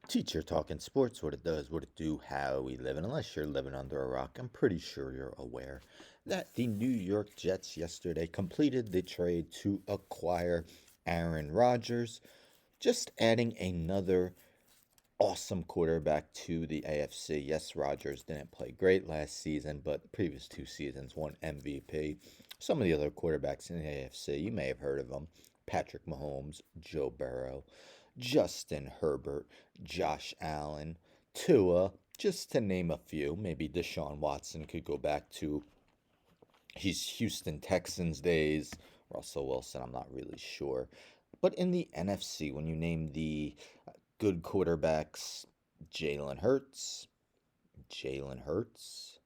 Teacher talking sports, what it does, what it do, how we live. And unless you're living under a rock, I'm pretty sure you're aware that the New York Jets yesterday completed the trade to acquire Aaron Rodgers, just adding another awesome quarterback to the AFC. Yes, Rodgers didn't play great last season, but the previous 2 seasons won MVP. Some of the other quarterbacks in the AFC, you may have heard of them: Patrick Mahomes, Joe Burrow, Justin Herbert, Josh Allen, Tua, just to name a few. Maybe Deshaun Watson could go back to his Houston Texans days. Russell Wilson, I'm not really sure. But in the NFC, when you name the good quarterbacks: Jalen Hurts, Jalen Hurts,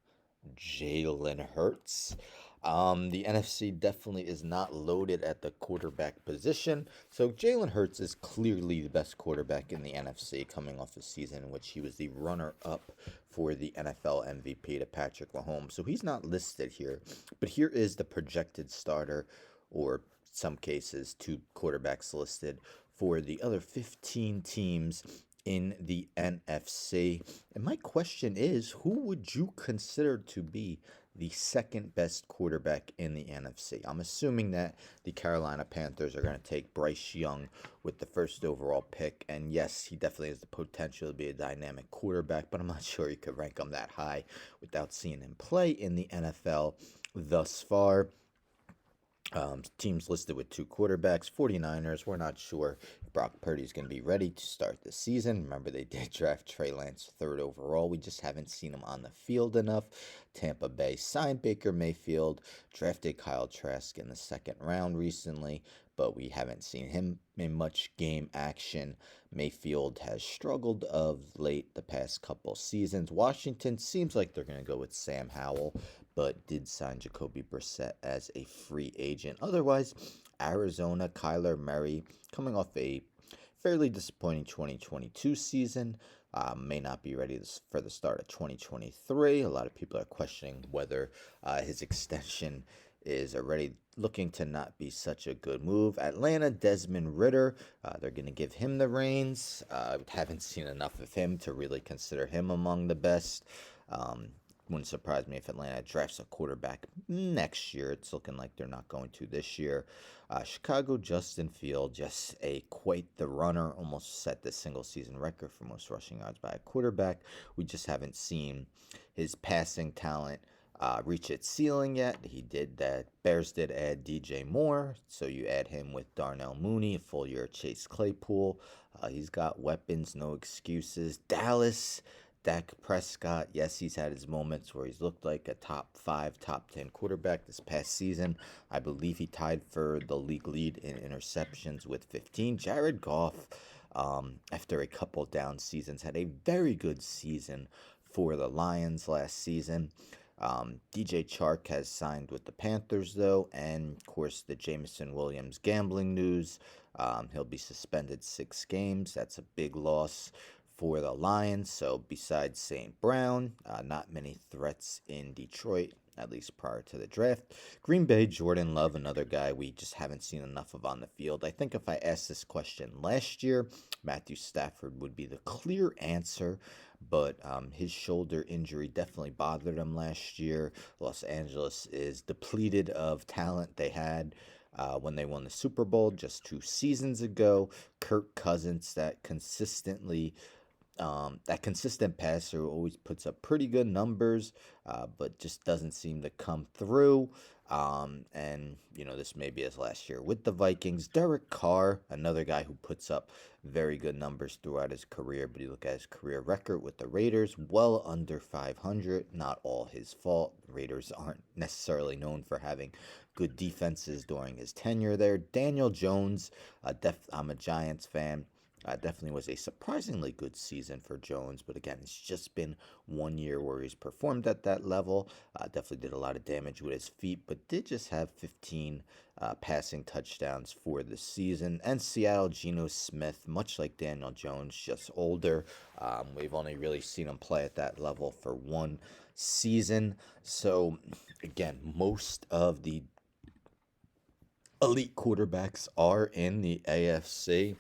Jalen Hurts. The NFC definitely is not loaded at the quarterback position. So Jalen Hurts is clearly the best quarterback in the NFC, coming off a season in which he was the runner-up for the NFL MVP to Patrick Mahomes. So he's not listed here. But here is the projected starter, or some cases, two quarterbacks listed for the other 15 teams in the NFC. And my question is, who would you consider to be the second best quarterback in the NFC? I'm assuming that the Carolina Panthers are going to take Bryce Young with the first overall pick. And yes, he definitely has the potential to be a dynamic quarterback, but I'm not sure you could rank him that high without seeing him play in the NFL thus far. Teams listed with two quarterbacks. 49ers, we're not sure if Brock Purdy's going to be ready to start the season. Remember, they did draft Trey Lance third overall. We just haven't seen him on the field enough. Tampa Bay signed Baker Mayfield, drafted Kyle Trask in the second round recently, but we haven't seen him in much game action. Mayfield has struggled of late the past couple seasons. Washington seems like they're going to go with Sam Howell, but did sign Jacoby Brissett as a free agent. Otherwise, Arizona, Kyler Murray, coming off a fairly disappointing 2022 season, may not be ready for the start of 2023. A lot of people are questioning whether his extension is already looking to not be such a good move. Atlanta, Desmond Ridder, they're going to give him the reins. Haven't seen enough of him to really consider him among the best. Wouldn't surprise me if Atlanta drafts a quarterback next year. It's looking like they're not going to this year. Chicago, Justin Field, just quite the runner. Almost set the single season record for most rushing yards by a quarterback. We just haven't seen his passing talent reach its ceiling yet. He did that. Bears did add DJ Moore, so you add him with Darnell Mooney, a full year Chase Claypool. He's got weapons, no excuses. Dallas, Dak Prescott, yes, he's had his moments where he's looked like a top 5, top 10 quarterback this past season. I believe he tied for the league lead in interceptions with 15. Jared Goff, after a couple down seasons, had a very good season for the Lions last season. DJ Chark has signed with the Panthers, though, and of course the Jameson Williams gambling news. He'll be suspended 6 games. That's a big loss for the Lions. So besides St. Brown, not many threats in Detroit, at least prior to the draft. Green Bay, Jordan Love, another guy we just haven't seen enough of on the field. I think if I asked this question last year, Matthew Stafford would be the clear answer, but his shoulder injury definitely bothered him last year. Los Angeles is depleted of talent they had when they won the Super Bowl just 2 seasons ago. Kirk Cousins, that consistent passer who always puts up pretty good numbers, but just doesn't seem to come through. And, this may be his last year with the Vikings. Derek Carr, another guy who puts up very good numbers throughout his career, but you look at his career record with the Raiders, well under 500. Not all his fault. The Raiders aren't necessarily known for having good defenses during his tenure there. Daniel Jones, I'm a Giants fan. Definitely was a surprisingly good season for Jones, but again, it's just been 1 year where he's performed at that level. Definitely did a lot of damage with his feet, but did just have 15 passing touchdowns for the season. And Seattle, Geno Smith, much like Daniel Jones, just older. We've only really seen him play at that level for 1 season. So again, most of the elite quarterbacks are in the AFC.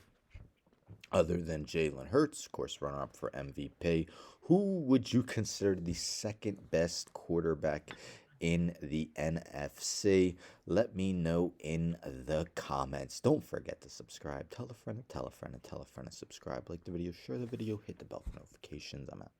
other than Jalen Hurts, of course, runner up for MVP. Who would you consider the second best quarterback in the NFC? Let me know in the comments. Don't forget to subscribe. Tell a friend, tell a friend, and tell a friend to subscribe. Like the video, share the video, hit the bell for notifications. I'm out.